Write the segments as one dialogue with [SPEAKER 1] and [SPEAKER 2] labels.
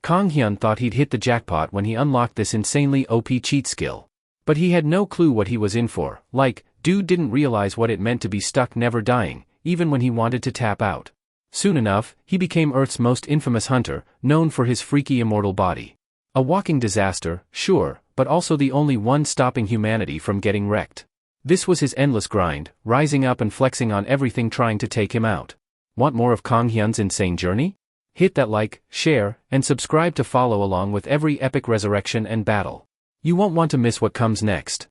[SPEAKER 1] Kang Hyun thought he'd hit the jackpot when he unlocked this insanely OP cheat skill. But he had no clue what he was in for, dude didn't realize what it meant to be stuck never dying, even when he wanted to tap out. Soon enough, he became Earth's most infamous hunter, known for his freaky immortal body. A walking disaster, sure, but also the only one stopping humanity from getting wrecked. This was his endless grind, rising up and flexing on everything trying to take him out. Want more of Kang Hyun's insane journey? Hit that like, share, and subscribe to follow along with every epic resurrection and battle. You won't want to miss what comes next.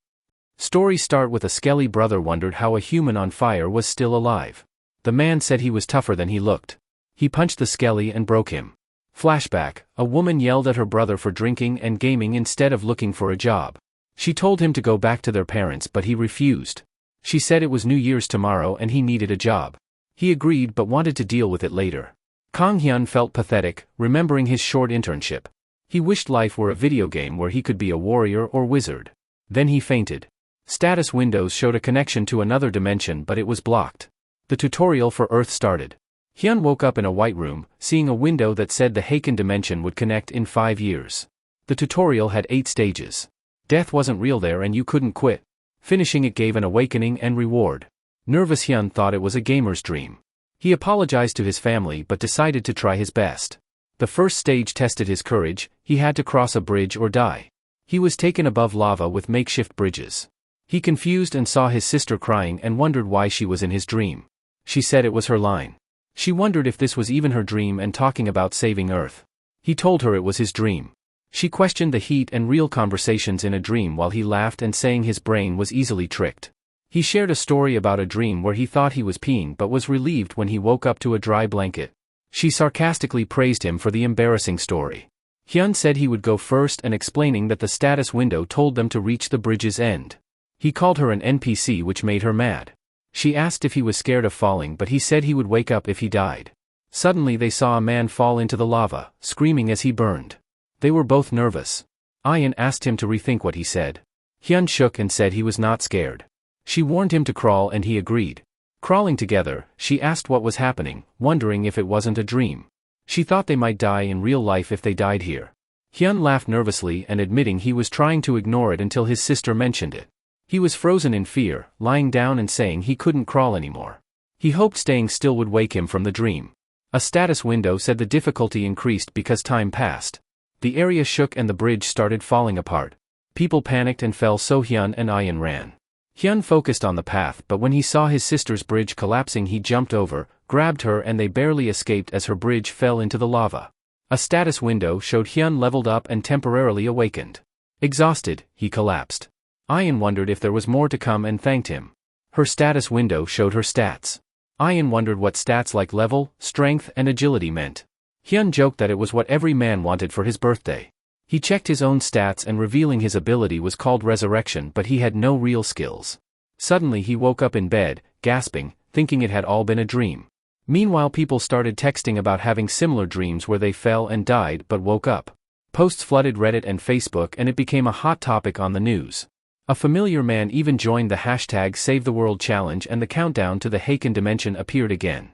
[SPEAKER 1] Stories start with a skelly brother wondered how a human on fire was still alive. The man said he was tougher than he looked. He punched the skelly and broke him. Flashback, a woman yelled at her brother for drinking and gaming instead of looking for a job. She told him to go back to their parents but he refused. She said it was New Year's tomorrow and he needed a job. He agreed but wanted to deal with it later. Kang Hyun felt pathetic, remembering his short internship. He wished life were a video game where he could be a warrior or wizard. Then he fainted. Status windows showed a connection to another dimension but it was blocked. The tutorial for Earth started. Hyun woke up in a white room, seeing a window that said the Haken dimension would connect in 5 years. The tutorial had 8 stages. Death wasn't real there and you couldn't quit. Finishing it gave an awakening and reward. Nervous Hyun thought it was a gamer's dream. He apologized to his family but decided to try his best. The first stage tested his courage, he had to cross a bridge or die. He was taken above lava with makeshift bridges. He confused and saw his sister crying and wondered why she was in his dream. She said it was her line. She wondered if this was even her dream and talking about saving Earth. He told her it was his dream. She questioned the heat and real conversations in a dream while he laughed and saying his brain was easily tricked. He shared a story about a dream where he thought he was peeing but was relieved when he woke up to a dry blanket. She sarcastically praised him for the embarrassing story. Hyun said he would go first and explaining that the status window told them to reach the bridge's end. He called her an NPC which made her mad. She asked if he was scared of falling but he said he would wake up if he died. Suddenly they saw a man fall into the lava, screaming as he burned. They were both nervous. Ian asked him to rethink what he said. Hyun shook and said he was not scared. She warned him to crawl and he agreed. Crawling together, she asked what was happening, wondering if it wasn't a dream. She thought they might die in real life if they died here. Hyun laughed nervously and admitting he was trying to ignore it until his sister mentioned it. He was frozen in fear, lying down and saying he couldn't crawl anymore. He hoped staying still would wake him from the dream. A status window said the difficulty increased because time passed. The area shook and the bridge started falling apart. People panicked and fell so Hyun and Ian ran. Hyun focused on the path but when he saw his sister's bridge collapsing he jumped over, grabbed her and they barely escaped as her bridge fell into the lava. A status window showed Hyun leveled up and temporarily awakened. Exhausted, he collapsed. Ian wondered if there was more to come and thanked him. Her status window showed her stats. Ian wondered what stats like level, strength and agility meant. Hyun joked that it was what every man wanted for his birthday. He checked his own stats and revealing his ability was called resurrection but he had no real skills. Suddenly he woke up in bed, gasping, thinking it had all been a dream. Meanwhile people started texting about having similar dreams where they fell and died but woke up. Posts flooded Reddit and Facebook and it became a hot topic on the news. A familiar man even joined the hashtag Save the World challenge and the countdown to the Haken dimension appeared again.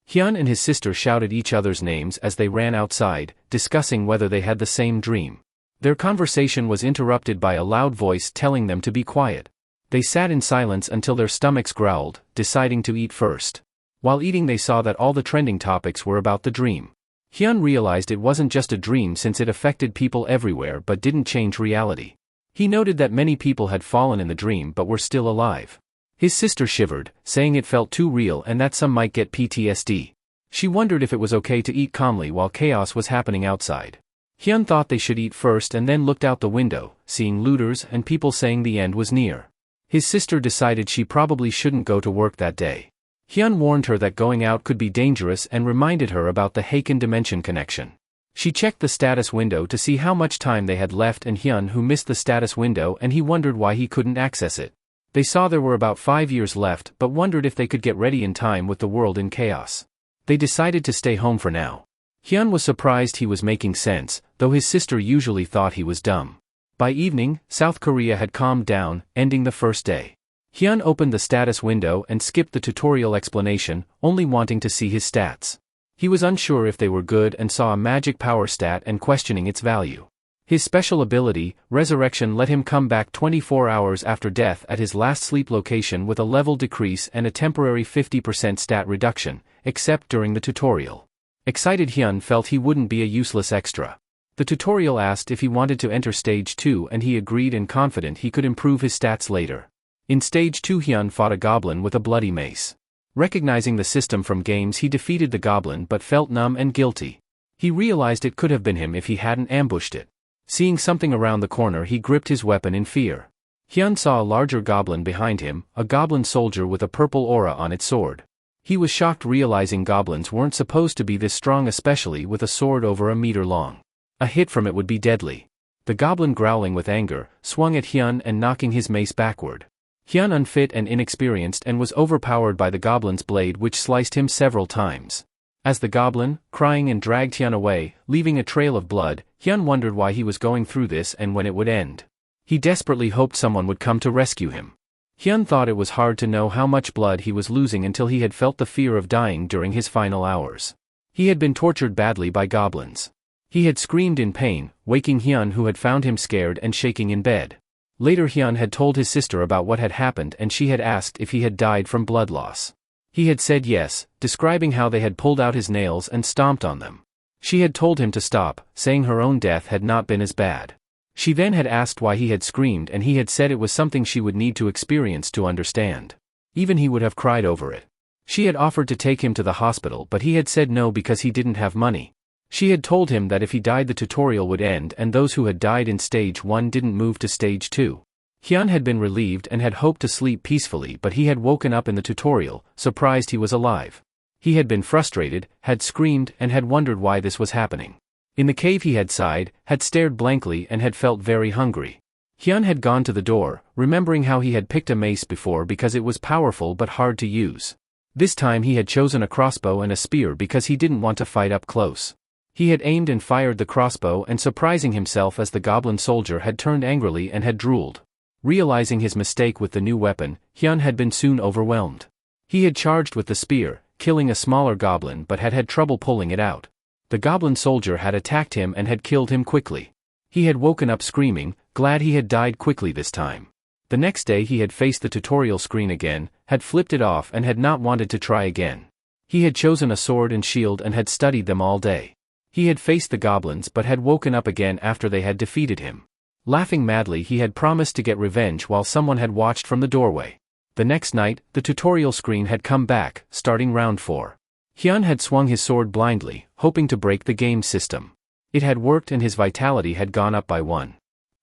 [SPEAKER 1] Hyun and his sister shouted each other's names as they ran outside, discussing whether they had the same dream. Their conversation was interrupted by a loud voice telling them to be quiet. They sat in silence until their stomachs growled, deciding to eat first. While eating they saw that all the trending topics were about the dream. Hyun realized it wasn't just a dream since it affected people everywhere but didn't change reality. He noted that many people had fallen in the dream but were still alive. His sister shivered, saying it felt too real and that some might get PTSD. She wondered if it was okay to eat calmly while chaos was happening outside. Hyun thought they should eat first and then looked out the window, seeing looters and people saying the end was near. His sister decided she probably shouldn't go to work that day. Hyun warned her that going out could be dangerous and reminded her about the Haken dimension connection. She checked the status window to see how much time they had left and Hyun who missed the status window and he wondered why he couldn't access it. They saw there were about 5 years left but wondered if they could get ready in time with the world in chaos. They decided to stay home for now. Hyun was surprised he was making sense, though his sister usually thought he was dumb. By evening, South Korea had calmed down, ending the first day. Hyun opened the status window and skipped the tutorial explanation, only wanting to see his stats. He was unsure if they were good and saw a magic power stat and questioning its value. His special ability, Resurrection, let him come back 24 hours after death at his last sleep location with a level decrease and a temporary 50% stat reduction, except during the tutorial. Excited Hyun felt he wouldn't be a useless extra. The tutorial asked if he wanted to enter Stage 2 and he agreed and confident he could improve his stats later. In Stage 2 Hyun fought a goblin with a bloody mace. Recognizing the system from games, he defeated the goblin but felt numb and guilty. He realized it could have been him if he hadn't ambushed it. Seeing something around the corner, he gripped his weapon in fear. Hyun saw a larger goblin behind him, a goblin soldier with a purple aura on its sword. He was shocked realizing goblins weren't supposed to be this strong, especially with a sword over a meter long. A hit from it would be deadly. The goblin, growling with anger, swung at Hyun and knocking his mace backward. Hyun, unfit and inexperienced, and was overpowered by the goblin's blade, which sliced him several times. As the goblin, crying, and dragged Hyun away, leaving a trail of blood, Hyun wondered why he was going through this and when it would end. He desperately hoped someone would come to rescue him. Hyun thought it was hard to know how much blood he was losing until he had felt the fear of dying during his final hours. He had been tortured badly by goblins. He had screamed in pain, waking Hyun, who had found him scared and shaking in bed. Later Hyun had told his sister about what had happened and she had asked if he had died from blood loss. He had said yes, describing how they had pulled out his nails and stomped on them. She had told him to stop, saying her own death had not been as bad. She then had asked why he had screamed and he had said it was something she would need to experience to understand. Even he would have cried over it. She had offered to take him to the hospital but he had said no because he didn't have money. She had told him that if he died the tutorial would end and those who had died in Stage 1 didn't move to Stage 2. Hyun had been relieved and had hoped to sleep peacefully, but he had woken up in the tutorial, surprised he was alive. He had been frustrated, had screamed, and had wondered why this was happening. In the cave he had sighed, had stared blankly, and had felt very hungry. Hyun had gone to the door, remembering how he had picked a mace before because it was powerful but hard to use. This time he had chosen a crossbow and a spear because he didn't want to fight up close. He had aimed and fired the crossbow and surprising himself as the goblin soldier had turned angrily and had drooled. Realizing his mistake with the new weapon, Hyun had been soon overwhelmed. He had charged with the spear, killing a smaller goblin but had had trouble pulling it out. The goblin soldier had attacked him and had killed him quickly. He had woken up screaming, glad he had died quickly this time. The next day he had faced the tutorial screen again, had flipped it off and had not wanted to try again. He had chosen a sword and shield and had studied them all day. He had faced the goblins but had woken up again after they had defeated him. Laughing madly, he had promised to get revenge while someone had watched from the doorway. The next night, the tutorial screen had come back, starting round 4. Hyun had swung his sword blindly, hoping to break the game system. It had worked and his vitality had gone up by 1.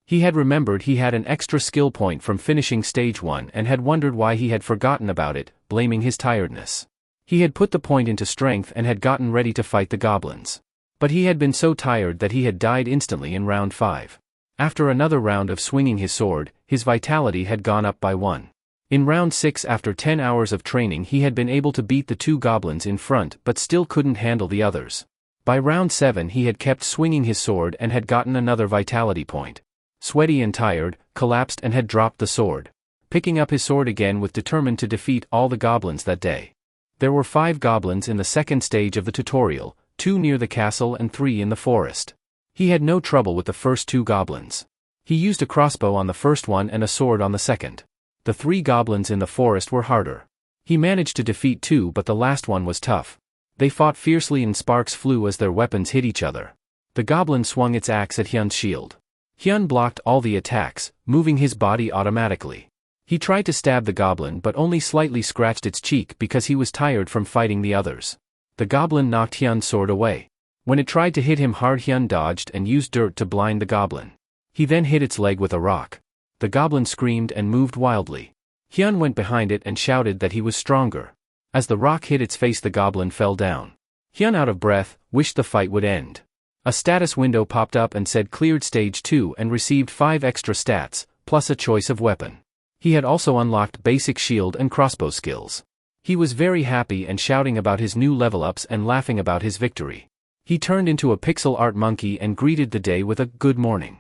[SPEAKER 1] He had remembered he had an extra skill point from finishing Stage 1 and had wondered why he had forgotten about it, blaming his tiredness. He had put the point into strength and had gotten ready to fight the goblins. But he had been so tired that he had died instantly in round 5. After another round of swinging his sword, his vitality had gone up by 1. In round 6, after 10 hours of training, he had been able to beat the 2 goblins in front but still couldn't handle the others. By round 7 he had kept swinging his sword and had gotten another vitality point. Sweaty and tired, collapsed and had dropped the sword. Picking up his sword again with determined to defeat all the goblins that day. There were 5 goblins in the second stage of the tutorial, 2 near the castle and 3 in the forest. He had no trouble with the first 2 goblins. He used a crossbow on the first one and a sword on the second. The 3 goblins in the forest were harder. He managed to defeat 2 but the last one was tough. They fought fiercely and sparks flew as their weapons hit each other. The goblin swung its axe at Hyun's shield. Hyun blocked all the attacks, moving his body automatically. He tried to stab the goblin but only slightly scratched its cheek because he was tired from fighting the others. The goblin knocked Hyun's sword away. When it tried to hit him hard, Hyun dodged and used dirt to blind the goblin. He then hit its leg with a rock. The goblin screamed and moved wildly. Hyun went behind it and shouted that he was stronger. As the rock hit its face, the goblin fell down. Hyun, out of breath, wished the fight would end. A status window popped up and said cleared Stage 2 and received 5 extra stats, plus a choice of weapon. He had also unlocked basic shield and crossbow skills. He was very happy and shouting about his new level ups and laughing about his victory. He turned into a pixel art monkey and greeted the day with a good morning.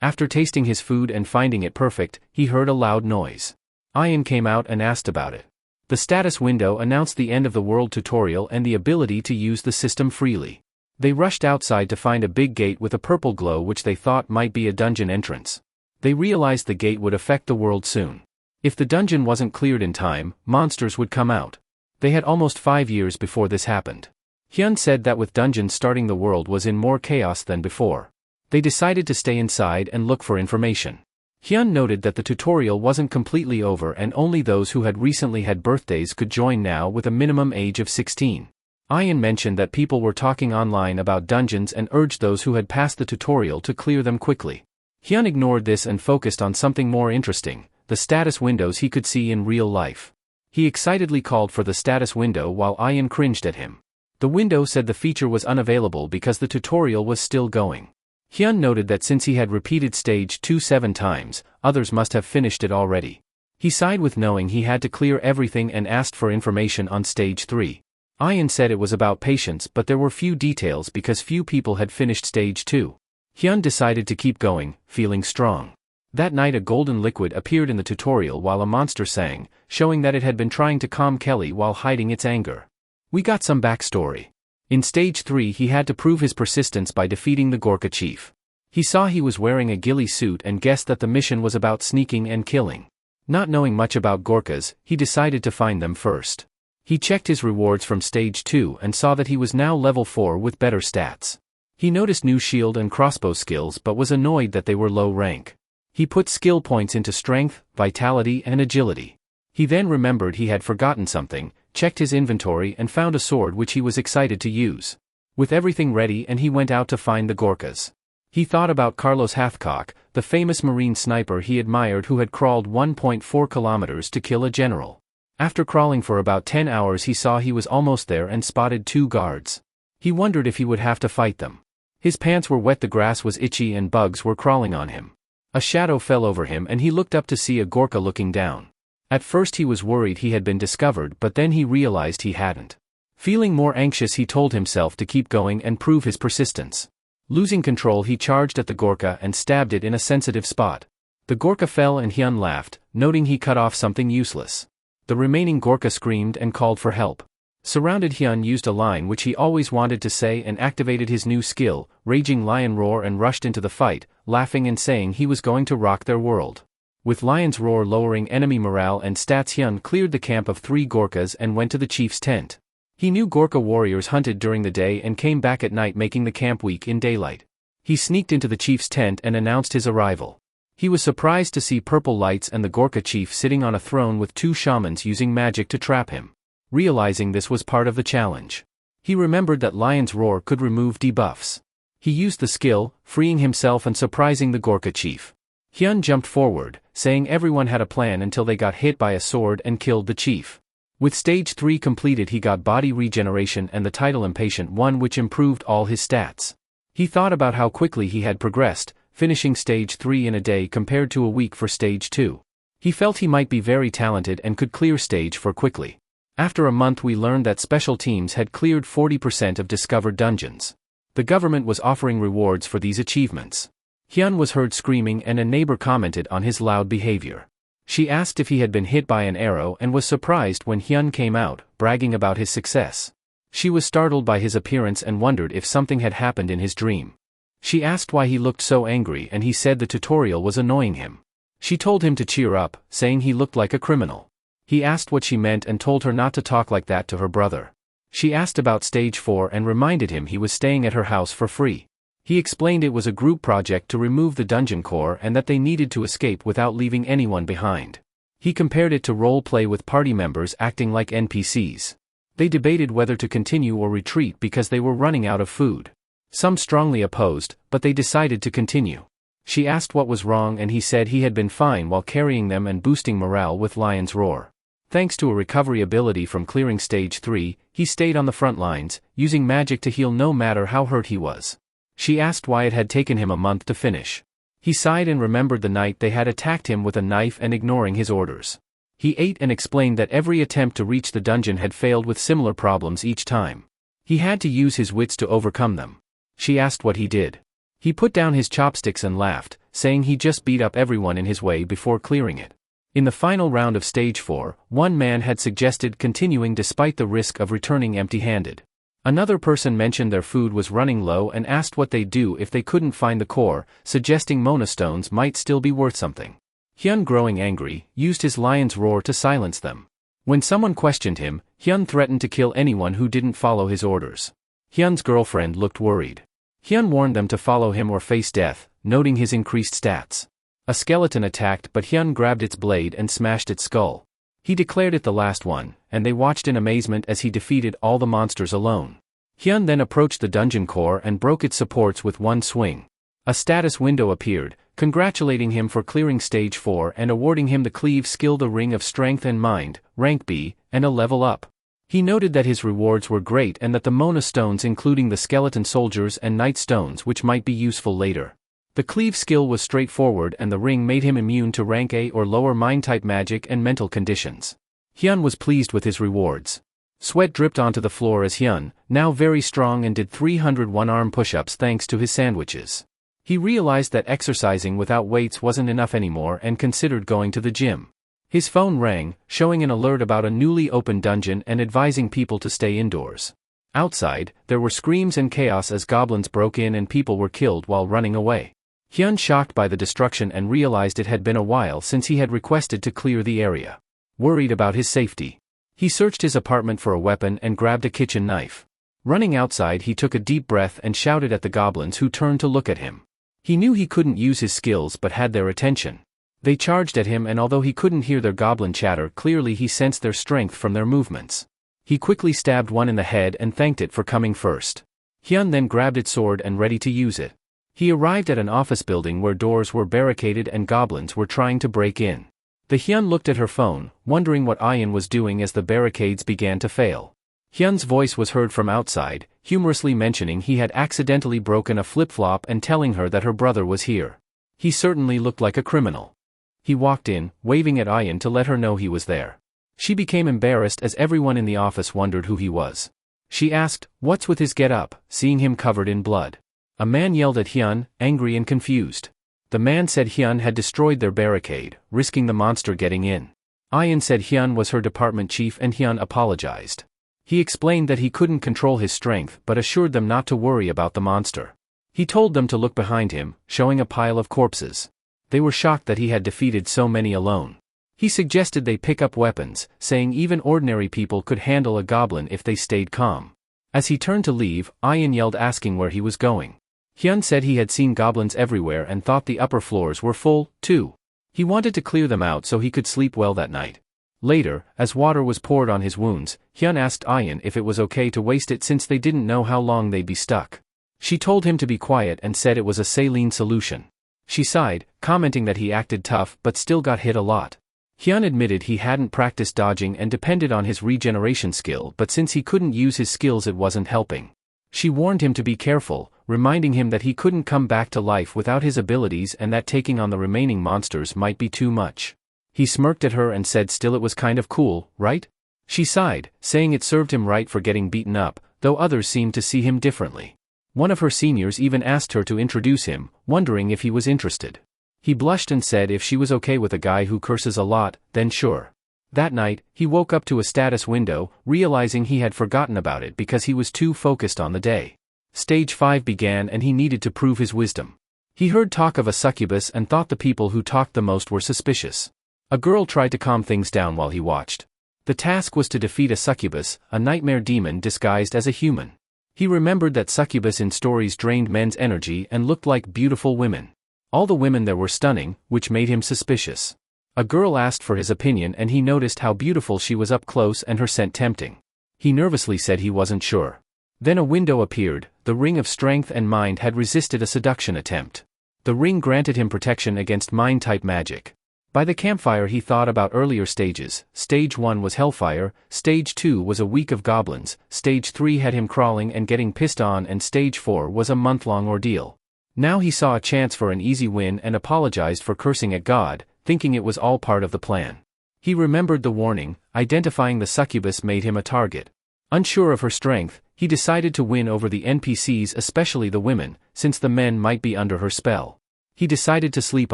[SPEAKER 1] After tasting his food and finding it perfect, he heard a loud noise. Ian came out and asked about it. The status window announced the end of the world tutorial and the ability to use the system freely. They rushed outside to find a big gate with a purple glow which they thought might be a dungeon entrance. They realized the gate would affect the world soon. If the dungeon wasn't cleared in time, monsters would come out. They had almost 5 years before this happened. Hyun said that with dungeons starting the world was in more chaos than before. They decided to stay inside and look for information. Hyun noted that the tutorial wasn't completely over and only those who had recently had birthdays could join now with a minimum age of 16. Ian mentioned that people were talking online about dungeons and urged those who had passed the tutorial to clear them quickly. Hyun ignored this and focused on something more interesting, the status windows he could see in real life. He excitedly called for the status window while Ian cringed at him. The window said the feature was unavailable because the tutorial was still going. Hyun noted that since he had repeated stage 2 7 times, others must have finished it already. He sighed with knowing he had to clear everything and asked for information on stage 3. Ian said it was about patience but there were few details because few people had finished stage 2. Hyun decided to keep going, feeling strong. That night a golden liquid appeared in the tutorial while a monster sang, showing that it had been trying to calm Kelly while hiding its anger. We got some backstory. In stage 3 he had to prove his persistence by defeating the Gorka chief. He saw he was wearing a ghillie suit and guessed that the mission was about sneaking and killing. Not knowing much about Gorkas, he decided to find them first. He checked his rewards from stage 2 and saw that he was now level 4 with better stats. He noticed new shield and crossbow skills but was annoyed that they were low rank. He put skill points into strength, vitality and agility. He then remembered he had forgotten something, checked his inventory and found a sword which he was excited to use. With everything ready and he went out to find the Gorkas. He thought about Carlos Hathcock, the famous marine sniper he admired who had crawled 1.4 kilometers to kill a general. After crawling for about 10 hours he saw he was almost there and spotted 2 guards. He wondered if he would have to fight them. His pants were wet, the grass was itchy and bugs were crawling on him. A shadow fell over him and he looked up to see a Gorka looking down. At first he was worried he had been discovered but then he realized he hadn't. Feeling more anxious he told himself to keep going and prove his persistence. Losing control he charged at the Gorka and stabbed it in a sensitive spot. The Gorka fell and Hyun laughed, noting he cut off something useless. The remaining Gorka screamed and called for help. Surrounded, Hyun used a line which he always wanted to say and activated his new skill, Raging Lion Roar, and rushed into the fight, laughing and saying he was going to rock their world. With Lion's Roar lowering enemy morale and stats, Hyun cleared the camp of 3 Gorkas and went to the chief's tent. He knew Gorka warriors hunted during the day and came back at night, making the camp weak in daylight. He sneaked into the chief's tent and announced his arrival. He was surprised to see purple lights and the Gorka chief sitting on a throne with 2 shamans using magic to trap him. Realizing this was part of the challenge, he remembered that Lion's Roar could remove debuffs. He used the skill, freeing himself and surprising the Gorka chief. Hyun jumped forward, saying everyone had a plan until they got hit by a sword and killed the chief. With stage 3 completed he got body regeneration and the title Impatient One, which improved all his stats. He thought about how quickly he had progressed, finishing stage 3 in a day compared to a week for stage 2. He felt he might be very talented and could clear stage 4 quickly. After a month we learned that special teams had cleared 40% of discovered dungeons. The government was offering rewards for these achievements. Hyun was heard screaming and a neighbor commented on his loud behavior. She asked if he had been hit by an arrow and was surprised when Hyun came out, bragging about his success. She was startled by his appearance and wondered if something had happened in his dream. She asked why he looked so angry and he said the tutorial was annoying him. She told him to cheer up, saying he looked like a criminal. He asked what she meant and told her not to talk like that to her brother. She asked about stage 4 and reminded him he was staying at her house for free. He explained it was a group project to remove the dungeon core and that they needed to escape without leaving anyone behind. He compared it to role play with party members acting like NPCs. They debated whether to continue or retreat because they were running out of food. Some strongly opposed, but they decided to continue. She asked what was wrong and he said he had been fine while carrying them and boosting morale with Lion's Roar. Thanks to a recovery ability from clearing stage 3, he stayed on the front lines, using magic to heal no matter how hurt he was. She asked why it had taken him a month to finish. He sighed and remembered the night they had attacked him with a knife and ignoring his orders. He ate and explained that every attempt to reach the dungeon had failed with similar problems each time. He had to use his wits to overcome them. She asked what he did. He put down his chopsticks and laughed, saying he just beat up everyone in his way before clearing it. In the final round of Stage 4, one man had suggested continuing despite the risk of returning empty-handed. Another person mentioned their food was running low and asked what they'd do if they couldn't find the core, suggesting monastones might still be worth something. Hyun, growing angry, used his lion's roar to silence them. When someone questioned him, Hyun threatened to kill anyone who didn't follow his orders. Hyun's girlfriend looked worried. Hyun warned them to follow him or face death, noting his increased stats. A skeleton attacked, but Hyun grabbed its blade and smashed its skull. He declared it the last one, and they watched in amazement as he defeated all the monsters alone. Hyun then approached the dungeon core and broke its supports with one swing. A status window appeared, congratulating him for clearing Stage 4 and awarding him the Cleave skill, the Ring of Strength and Mind, rank B, and a level up. He noted that his rewards were great and that the Mona stones, including the skeleton soldiers and night stones, which might be useful later. The Cleave skill was straightforward and the ring made him immune to rank A or lower mind-type magic and mental conditions. Hyun was pleased with his rewards. Sweat dripped onto the floor as Hyun, now very strong, and did 301 arm push-ups thanks to his sandwiches. He realized that exercising without weights wasn't enough anymore and considered going to the gym. His phone rang, showing an alert about a newly opened dungeon and advising people to stay indoors. Outside, there were screams and chaos as goblins broke in and people were killed while running away. Hyun, shocked by the destruction, and realized it had been a while since he had requested to clear the area. Worried about his safety, he searched his apartment for a weapon and grabbed a kitchen knife. Running outside, he took a deep breath and shouted at the goblins, who turned to look at him. He knew he couldn't use his skills but had their attention. They charged at him, and although he couldn't hear their goblin chatter clearly, he sensed their strength from their movements. He quickly stabbed one in the head and thanked it for coming first. Hyun then grabbed its sword and ready to use it. He arrived at an office building where doors were barricaded and goblins were trying to break in. The Hyun looked at her phone, wondering what Ayan was doing as the barricades began to fail. Hyun's voice was heard from outside, humorously mentioning he had accidentally broken a flip-flop and telling her that her brother was here. He certainly looked like a criminal. He walked in, waving at Ayan to let her know he was there. She became embarrassed as everyone in the office wondered who he was. She asked, "What's with his get-up?" seeing him covered in blood. A man yelled at Hyun, angry and confused. The man said Hyun had destroyed their barricade, risking the monster getting in. Ayan said Hyun was her department chief and Hyun apologized. He explained that he couldn't control his strength but assured them not to worry about the monster. He told them to look behind him, showing a pile of corpses. They were shocked that he had defeated so many alone. He suggested they pick up weapons, saying even ordinary people could handle a goblin if they stayed calm. As he turned to leave, Ayan yelled, asking where he was going. Hyun said he had seen goblins everywhere and thought the upper floors were full, too. He wanted to clear them out so he could sleep well that night. Later, as water was poured on his wounds, Hyun asked Ayan if it was okay to waste it since they didn't know how long they'd be stuck. She told him to be quiet and said it was a saline solution. She sighed, commenting that he acted tough but still got hit a lot. Hyun admitted he hadn't practiced dodging and depended on his regeneration skill, but since he couldn't use his skills it wasn't helping. She warned him to be careful, reminding him that he couldn't come back to life without his abilities and that taking on the remaining monsters might be too much. He smirked at her and said still it was kind of cool, right? She sighed, saying it served him right for getting beaten up, though others seemed to see him differently. One of her seniors even asked her to introduce him, wondering if he was interested. He blushed and said if she was okay with a guy who curses a lot, then sure. That night, he woke up to a status window, realizing he had forgotten about it because he was too focused on the day. Stage 5 began and he needed to prove his wisdom. He heard talk of a succubus and thought the people who talked the most were suspicious. A girl tried to calm things down while he watched. The task was to defeat a succubus, a nightmare demon disguised as a human. He remembered that succubus in stories drained men's energy and looked like beautiful women. All the women there were stunning, which made him suspicious. A girl asked for his opinion and he noticed how beautiful she was up close and her scent tempting. He nervously said he wasn't sure. Then a window appeared. The Ring of Strength and Mind had resisted a seduction attempt. The ring granted him protection against mind-type magic. By the campfire he thought about earlier stages. Stage 1 was Hellfire, Stage 2 was a week of goblins, Stage 3 had him crawling and getting pissed on, and Stage 4 was a month-long ordeal. Now he saw a chance for an easy win and apologized for cursing at God, thinking it was all part of the plan. He remembered the warning, identifying the succubus made him a target. Unsure of her strength, he decided to win over the NPCs, especially the women, since the men might be under her spell. He decided to sleep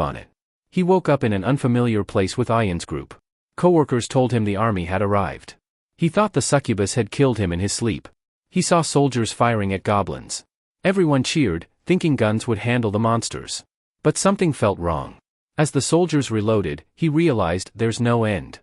[SPEAKER 1] on it. He woke up in an unfamiliar place with Ayan's group. Coworkers told him the army had arrived. He thought the succubus had killed him in his sleep. He saw soldiers firing at goblins. Everyone cheered, thinking guns would handle the monsters. But something felt wrong. As the soldiers reloaded, he realized there's no end.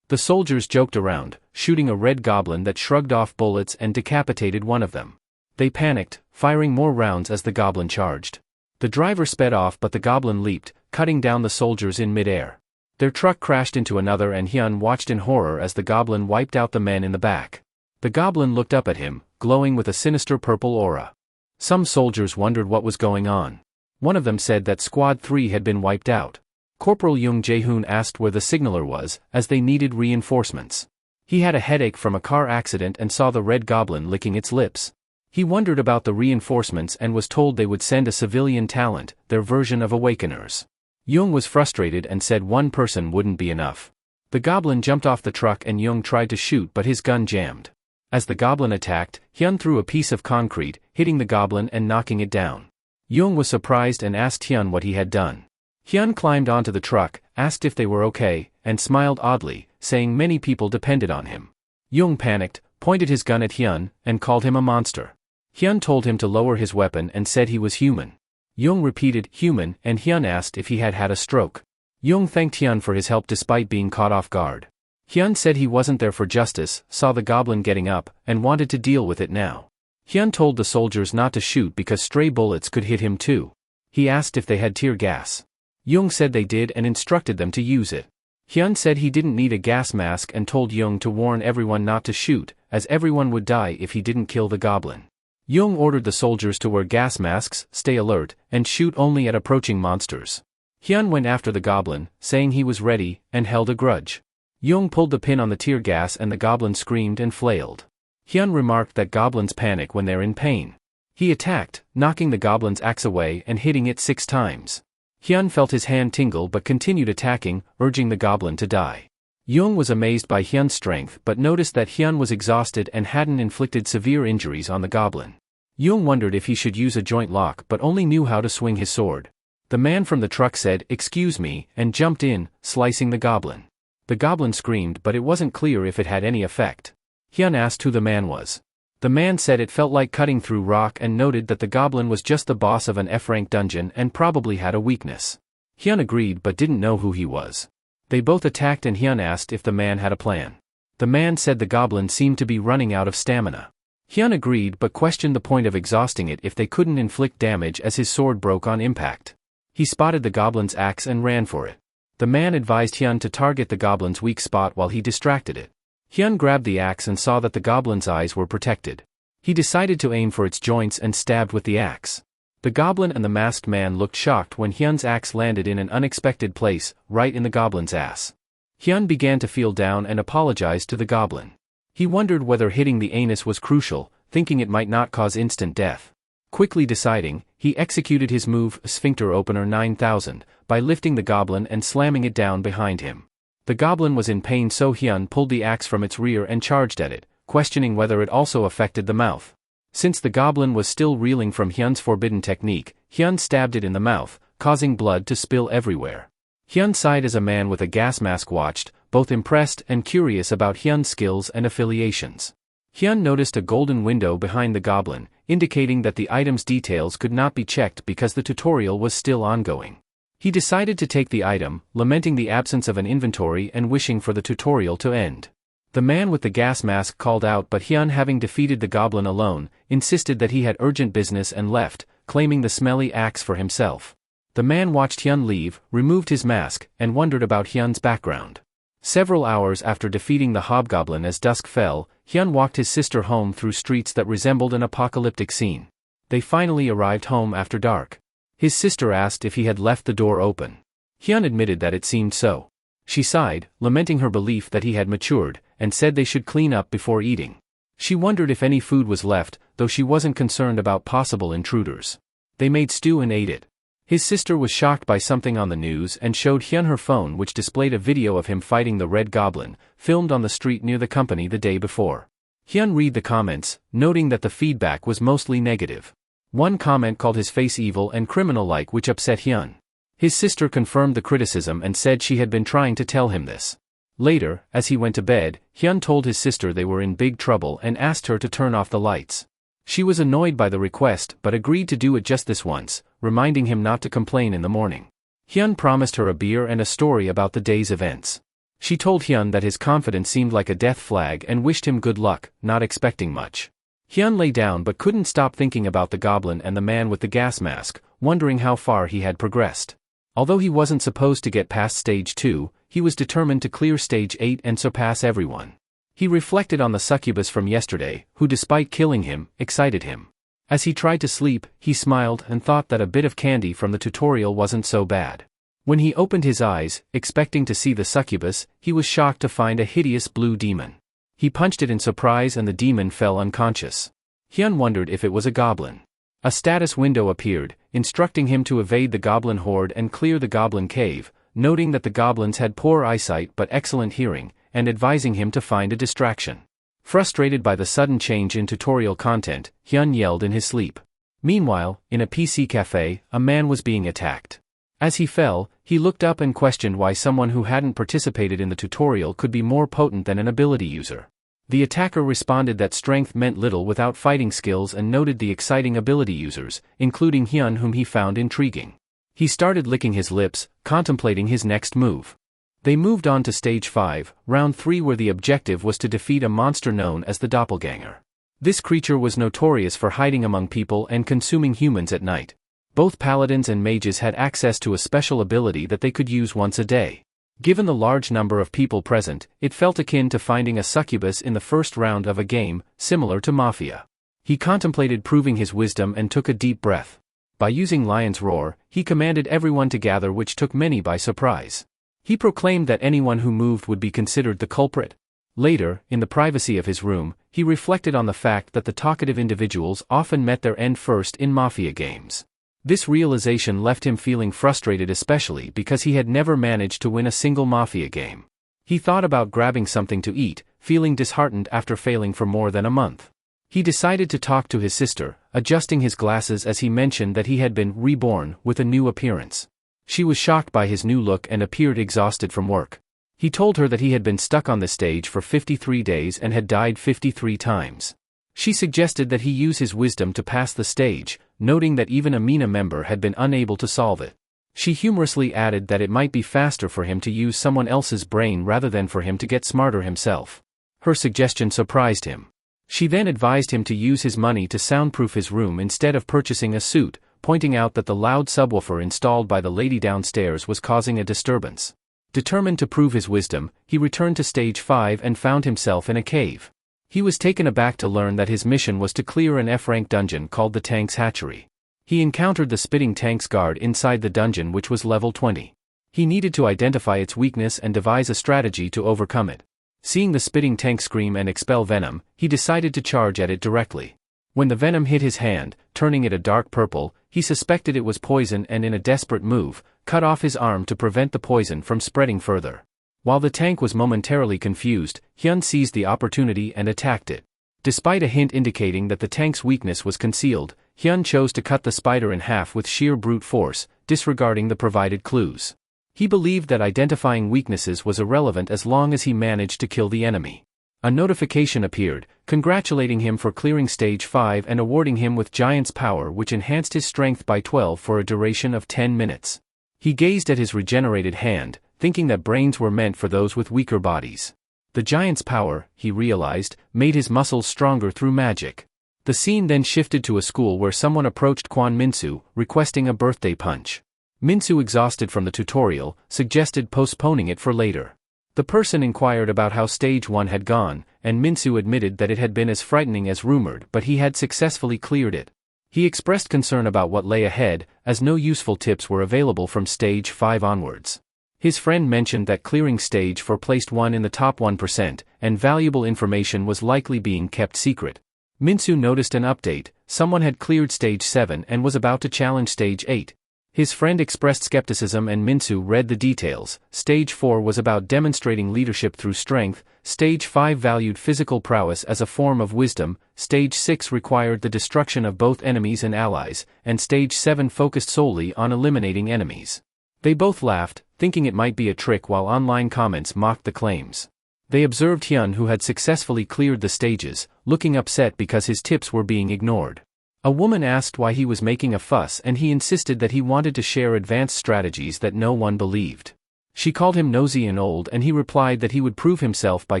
[SPEAKER 1] The soldiers joked around, shooting a red goblin that shrugged off bullets and decapitated one of them. They panicked, firing more rounds as the goblin charged. The driver sped off but the goblin leaped, cutting down the soldiers in midair. Their truck crashed into another and Hyun watched in horror as the goblin wiped out the men in the back. The goblin looked up at him, glowing with a sinister purple aura. Some soldiers wondered what was going on. One of them said that Squad 3 had been wiped out. Corporal Jung Jae-hoon asked where the signaler was, as they needed reinforcements. He had a headache from a car accident and saw the red goblin licking its lips. He wondered about the reinforcements and was told they would send a civilian talent, their version of Awakeners. Jung was frustrated and said one person wouldn't be enough. The goblin jumped off the truck and Jung tried to shoot but his gun jammed. As the goblin attacked, Hyun threw a piece of concrete, hitting the goblin and knocking it down. Jung was surprised and asked Hyun what he had done. Hyun climbed onto the truck, asked if they were okay, and smiled oddly, saying many people depended on him. Jung panicked, pointed his gun at Hyun, and called him a monster. Hyun told him to lower his weapon and said he was human. Jung repeated, human, and Hyun asked if he had had a stroke. Jung thanked Hyun for his help despite being caught off guard. Hyun said he wasn't there for justice, saw the goblin getting up, and wanted to deal with it now. Hyun told the soldiers not to shoot because stray bullets could hit him too. He asked if they had tear gas. Jung said they did and instructed them to use it. Hyun said he didn't need a gas mask and told Jung to warn everyone not to shoot, as everyone would die if he didn't kill the goblin. Jung ordered the soldiers to wear gas masks, stay alert, and shoot only at approaching monsters. Hyun went after the goblin, saying he was ready, and held a grudge. Jung pulled the pin on the tear gas and the goblin screamed and flailed. Hyun remarked that goblins panic when they're in pain. He attacked, knocking the goblin's axe away and hitting it 6 times. Hyun felt his hand tingle but continued attacking, urging the goblin to die. Jung was amazed by Hyun's strength but noticed that Hyun was exhausted and hadn't inflicted severe injuries on the goblin. Jung wondered if he should use a joint lock but only knew how to swing his sword. The man from the truck said, "Excuse me," and jumped in, slicing the goblin. The goblin screamed but it wasn't clear if it had any effect. Hyun asked who the man was. The man said it felt like cutting through rock and noted that the goblin was just the boss of an F-rank dungeon and probably had a weakness. Hyun agreed but didn't know who he was. They both attacked and Hyun asked if the man had a plan. The man said the goblin seemed to be running out of stamina. Hyun agreed but questioned the point of exhausting it if they couldn't inflict damage as his sword broke on impact. He spotted the goblin's axe and ran for it. The man advised Hyun to target the goblin's weak spot while he distracted it. Hyun grabbed the axe and saw that the goblin's eyes were protected. He decided to aim for its joints and stabbed with the axe. The goblin and the masked man looked shocked when Hyun's axe landed in an unexpected place, right in the goblin's ass. Hyun began to feel down and apologized to the goblin. He wondered whether hitting the anus was crucial, thinking it might not cause instant death. Quickly deciding, he executed his move, Sphincter Opener 9000, by lifting the goblin and slamming it down behind him. The goblin was in pain so Hyun pulled the axe from its rear and charged at it, questioning whether it also affected the mouth. Since the goblin was still reeling from Hyun's forbidden technique, Hyun stabbed it in the mouth, causing blood to spill everywhere. Hyun sighed as a man with a gas mask watched, both impressed and curious about Hyun's skills and affiliations. Hyun noticed a golden window behind the goblin, indicating that the item's details could not be checked because the tutorial was still ongoing. He decided to take the item, lamenting the absence of an inventory and wishing for the tutorial to end. The man with the gas mask called out but Hyun, having defeated the goblin alone, insisted that he had urgent business and left, claiming the smelly axe for himself. The man watched Hyun leave, removed his mask, and wondered about Hyun's background. Several hours after defeating the hobgoblin as dusk fell, Hyun walked his sister home through streets that resembled an apocalyptic scene. They finally arrived home after dark. His sister asked if he had left the door open. Hyun admitted that it seemed so. She sighed, lamenting her belief that he had matured, and said they should clean up before eating. She wondered if any food was left, though she wasn't concerned about possible intruders. They made stew and ate it. His sister was shocked by something on the news and showed Hyun her phone, which displayed a video of him fighting the red goblin, filmed on the street near the company the day before. Hyun read the comments, noting that the feedback was mostly negative. One comment called his face evil and criminal-like, which upset Hyun. His sister confirmed the criticism and said she had been trying to tell him this. Later, as he went to bed, Hyun told his sister they were in big trouble and asked her to turn off the lights. She was annoyed by the request but agreed to do it just this once, reminding him not to complain in the morning. Hyun promised her a beer and a story about the day's events. She told Hyun that his confidence seemed like a death flag and wished him good luck, not expecting much. Hyun lay down but couldn't stop thinking about the goblin and the man with the gas mask, wondering how far he had progressed. Although he wasn't supposed to get past stage 2, he was determined to clear stage 8 and surpass everyone. He reflected on the succubus from yesterday, who despite killing him, excited him. As he tried to sleep, he smiled and thought that a bit of candy from the tutorial wasn't so bad. When he opened his eyes, expecting to see the succubus, he was shocked to find a hideous blue demon. He punched it in surprise and the demon fell unconscious. Hyun wondered if it was a goblin. A status window appeared, instructing him to evade the goblin horde and clear the goblin cave, noting that the goblins had poor eyesight but excellent hearing, and advising him to find a distraction. Frustrated by the sudden change in tutorial content, Hyun yelled in his sleep. Meanwhile, in a PC cafe, a man was being attacked. As he fell, he looked up and questioned why someone who hadn't participated in the tutorial could be more potent than an ability user. The attacker responded that strength meant little without fighting skills and noted the exciting ability users, including Hyun, whom he found intriguing. He started licking his lips, contemplating his next move. They moved on to stage 5, round 3, where the objective was to defeat a monster known as the doppelganger. This creature was notorious for hiding among people and consuming humans at night. Both paladins and mages had access to a special ability that they could use once a day. Given the large number of people present, it felt akin to finding a succubus in the first round of a game, similar to Mafia. He contemplated proving his wisdom and took a deep breath. By using Lion's Roar, he commanded everyone to gather, which took many by surprise. He proclaimed that anyone who moved would be considered the culprit. Later, in the privacy of his room, he reflected on the fact that the talkative individuals often met their end first in Mafia games. This realization left him feeling frustrated, especially because he had never managed to win a single Mafia game. He thought about grabbing something to eat, feeling disheartened after failing for more than a month. He decided to talk to his sister, adjusting his glasses as he mentioned that he had been reborn with a new appearance. She was shocked by his new look and appeared exhausted from work. He told her that he had been stuck on the stage for 53 days and had died 53 times. She suggested that he use his wisdom to pass the stage, noting that even a MENA member had been unable to solve it. She humorously added that it might be faster for him to use someone else's brain rather than for him to get smarter himself. Her suggestion surprised him. She then advised him to use his money to soundproof his room instead of purchasing a suit, pointing out that the loud subwoofer installed by the lady downstairs was causing a disturbance. Determined to prove his wisdom, he returned to stage 5 and found himself in a cave. He was taken aback to learn that his mission was to clear an F-rank dungeon called the Tank's Hatchery. He encountered the spitting tanks guard inside the dungeon, which was level 20. He needed to identify its weakness and devise a strategy to overcome it. Seeing the spitting tank scream and expel venom, he decided to charge at it directly. When the venom hit his hand, turning it a dark purple, he suspected it was poison and, in a desperate move, cut off his arm to prevent the poison from spreading further. While the tank was momentarily confused, Hyun seized the opportunity and attacked it. Despite a hint indicating that the tank's weakness was concealed, Hyun chose to cut the spider in half with sheer brute force, disregarding the provided clues. He believed that identifying weaknesses was irrelevant as long as he managed to kill the enemy. A notification appeared, congratulating him for clearing stage 5 and awarding him with Giant's Power, which enhanced his strength by 12 for a duration of 10 minutes. He gazed at his regenerated hand, thinking that brains were meant for those with weaker bodies. The Giant's Power, he realized, made his muscles stronger through magic. The scene then shifted to a school where someone approached Kwon Minsu, requesting a birthday punch. Minsu, exhausted from the tutorial, suggested postponing it for later. The person inquired about how stage 1 had gone, and Minsu admitted that it had been as frightening as rumored, but he had successfully cleared it. He expressed concern about what lay ahead, as no useful tips were available from stage 5 onwards. His friend mentioned that clearing stage 4 placed one in the top 1%, and valuable information was likely being kept secret. Minsu noticed an update: someone had cleared stage 7 and was about to challenge stage 8. His friend expressed skepticism and Minsu read the details. Stage 4 was about demonstrating leadership through strength, Stage 5 valued physical prowess as a form of wisdom, Stage 6 required the destruction of both enemies and allies, and Stage 7 focused solely on eliminating enemies. They both laughed, thinking it might be a trick while online comments mocked the claims. They observed Hyun, who had successfully cleared the stages, looking upset because his tips were being ignored. A woman asked why he was making a fuss and he insisted that he wanted to share advanced strategies that no one believed. She called him nosy and old and he replied that he would prove himself by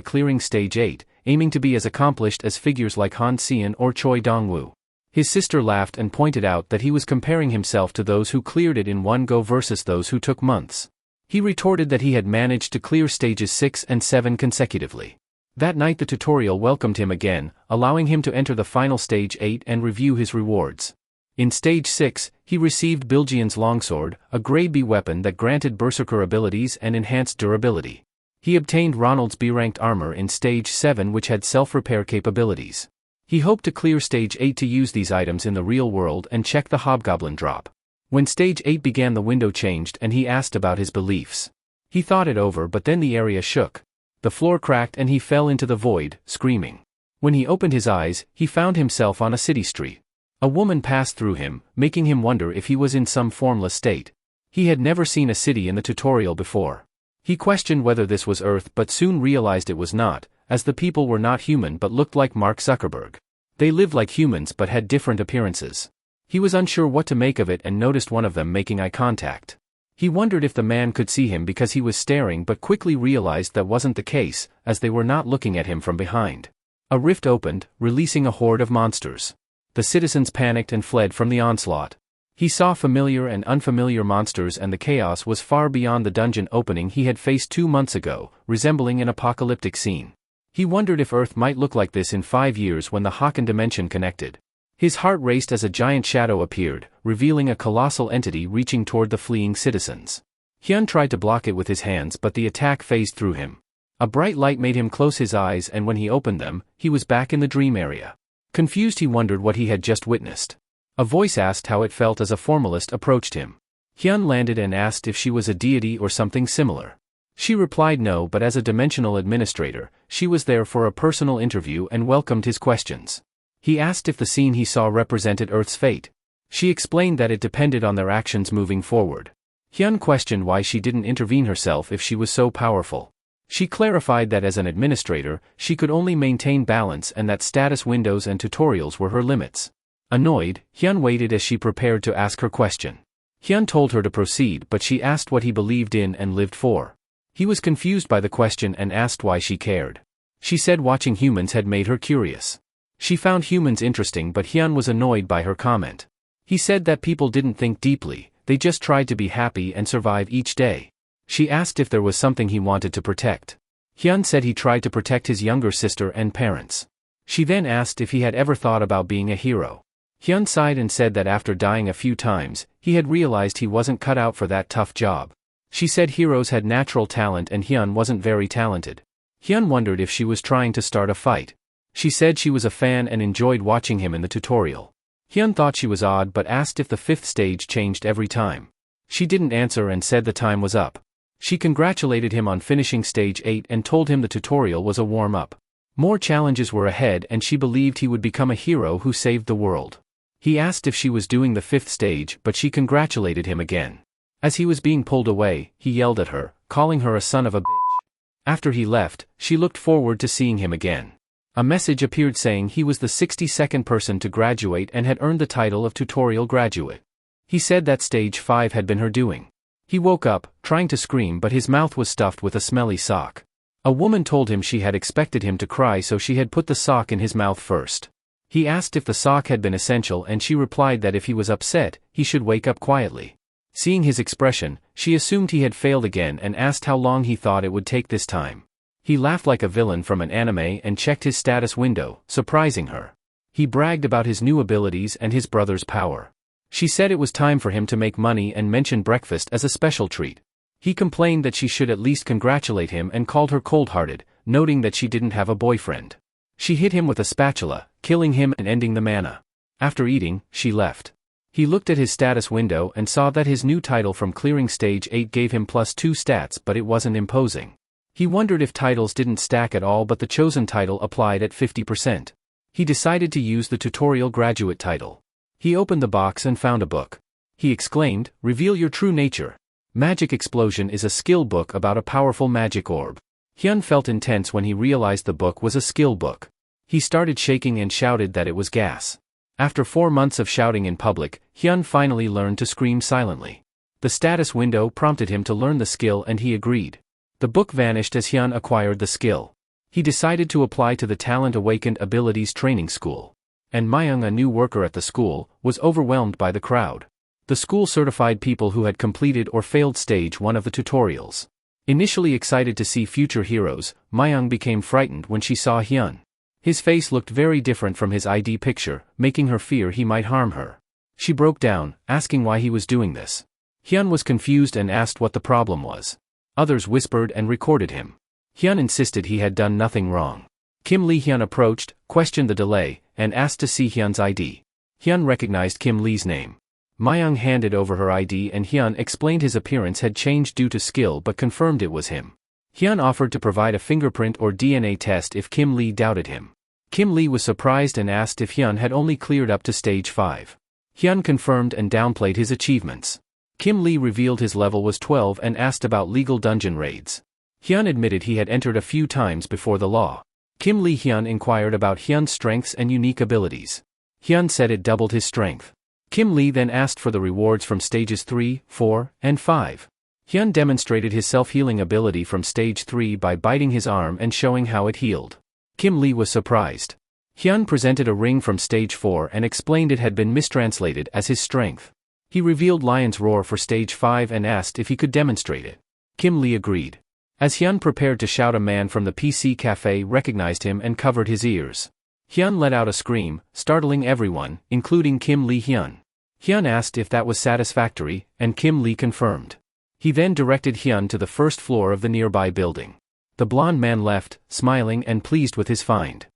[SPEAKER 1] clearing stage 8, aiming to be as accomplished as figures like Han Seon or Choi Dong-woo. His sister laughed and pointed out that he was comparing himself to those who cleared it in one go versus those who took months. He retorted that he had managed to clear stages 6 and 7 consecutively. That night the tutorial welcomed him again, allowing him to enter the final stage 8 and review his rewards. In stage 6, he received Bilgeon's longsword, a grade B weapon that granted berserker abilities and enhanced durability. He obtained Ronald's B-ranked armor in stage 7 which had self-repair capabilities. He hoped to clear stage 8 to use these items in the real world and check the hobgoblin drop. When stage 8 began, the window changed and he asked about his beliefs. He thought it over, but then the area shook. The floor cracked and he fell into the void, screaming. When he opened his eyes, he found himself on a city street. A woman passed through him, making him wonder if he was in some formless state. He had never seen a city in the tutorial before. He questioned whether this was Earth but soon realized it was not, as the people were not human but looked like Mark Zuckerberg. They lived like humans but had different appearances. He was unsure what to make of it and noticed one of them making eye contact. He wondered if the man could see him because he was staring, but quickly realized that wasn't the case, as they were not looking at him from behind. A rift opened, releasing a horde of monsters. The citizens panicked and fled from the onslaught. He saw familiar and unfamiliar monsters and the chaos was far beyond the dungeon opening he had faced 2 months ago, resembling an apocalyptic scene. He wondered if Earth might look like this in 5 years when the Haken dimension connected. His heart raced as a giant shadow appeared, revealing a colossal entity reaching toward the fleeing citizens. Hyun tried to block it with his hands but the attack phased through him. A bright light made him close his eyes and when he opened them, he was back in the dream area. Confused, he wondered what he had just witnessed. A voice asked how it felt as a formalist approached him. Hyun landed and asked if she was a deity or something similar. She replied no, but as a dimensional administrator, she was there for a personal interview and welcomed his questions. He asked if the scene he saw represented Earth's fate. She explained that it depended on their actions moving forward. Hyun questioned why she didn't intervene herself if she was so powerful. She clarified that as an administrator, she could only maintain balance and that status windows and tutorials were her limits. Annoyed, Hyun waited as she prepared to ask her question. Hyun told her to proceed, but she asked what he believed in and lived for. He was confused by the question and asked why she cared. She said watching humans had made her curious. She found humans interesting, but Hyun was annoyed by her comment. He said that people didn't think deeply, they just tried to be happy and survive each day. She asked if there was something he wanted to protect. Hyun said he tried to protect his younger sister and parents. She then asked if he had ever thought about being a hero. Hyun sighed and said that after dying a few times, he had realized he wasn't cut out for that tough job. She said heroes had natural talent and Hyun wasn't very talented. Hyun wondered if she was trying to start a fight. She said she was a fan and enjoyed watching him in the tutorial. Hyun thought she was odd but asked if the 5th stage changed every time. She didn't answer and said the time was up. She congratulated him on finishing stage 8 and told him the tutorial was a warm-up. More challenges were ahead and she believed he would become a hero who saved the world. He asked if she was doing the 5th stage, but she congratulated him again. As he was being pulled away, he yelled at her, calling her a son of a bitch. After he left, she looked forward to seeing him again. A message appeared saying he was the 62nd person to graduate and had earned the title of tutorial graduate. He said that stage 5 had been her doing. He woke up, trying to scream, but his mouth was stuffed with a smelly sock. A woman told him she had expected him to cry, so she had put the sock in his mouth first. He asked if the sock had been essential and she replied that if he was upset, he should wake up quietly. Seeing his expression, she assumed he had failed again and asked how long he thought it would take this time. He laughed like a villain from an anime and checked his status window, surprising her. He bragged about his new abilities and his brother's power. She said it was time for him to make money and mentioned breakfast as a special treat. He complained that she should at least congratulate him and called her cold-hearted, noting that she didn't have a boyfriend. She hit him with a spatula, killing him and ending the mana. After eating, she left. He looked at his status window and saw that his new title from clearing stage 8 gave him +2 stats, but it wasn't imposing. He wondered if titles didn't stack at all, but the chosen title applied at 50%. He decided to use the tutorial graduate title. He opened the box and found a book. He exclaimed, "Reveal your true nature." Magic Explosion is a skill book about a powerful magic orb. Hyun felt intense when he realized the book was a skill book. He started shaking and shouted that it was gas. After 4 months of shouting in public, Hyun finally learned to scream silently. The status window prompted him to learn the skill and he agreed. The book vanished as Hyun acquired the skill. He decided to apply to the Talent Awakened Abilities Training School. And Myung, a new worker at the school, was overwhelmed by the crowd. The school certified people who had completed or failed stage 1 of the tutorials. Initially excited to see future heroes, Myung became frightened when she saw Hyun. His face looked very different from his ID picture, making her fear he might harm her. She broke down, asking why he was doing this. Hyun was confused and asked what the problem was. Others whispered and recorded him. Hyun insisted he had done nothing wrong. Kim Lee Hyun approached, questioned the delay, and asked to see Hyun's ID. Hyun recognized Kim Lee's name. Myung handed over her ID and Hyun explained his appearance had changed due to skill but confirmed it was him. Hyun offered to provide a fingerprint or DNA test if Kim Lee doubted him. Kim Lee was surprised and asked if Hyun had only cleared up to stage 5. Hyun confirmed and downplayed his achievements. Kim Lee revealed his level was 12 and asked about legal dungeon raids. Hyun admitted he had entered a few times before the law. Kim Lee Hyun inquired about Hyun's strengths and unique abilities. Hyun said it doubled his strength. Kim Lee then asked for the rewards from stages 3, 4, and 5. Hyun demonstrated his self-healing ability from stage 3 by biting his arm and showing how it healed. Kim Lee was surprised. Hyun presented a ring from stage 4 and explained it had been mistranslated as his strength. He revealed Lion's Roar for stage 5 and asked if he could demonstrate it. Kim Lee agreed. As Hyun prepared to shout, a man from the PC cafe recognized him and covered his ears. Hyun let out a scream, startling everyone, including Kim Lee Hyun. Hyun asked if that was satisfactory, and Kim Lee confirmed. He then directed Hyun to the first floor of the nearby building. The blonde man left, smiling and pleased with his find.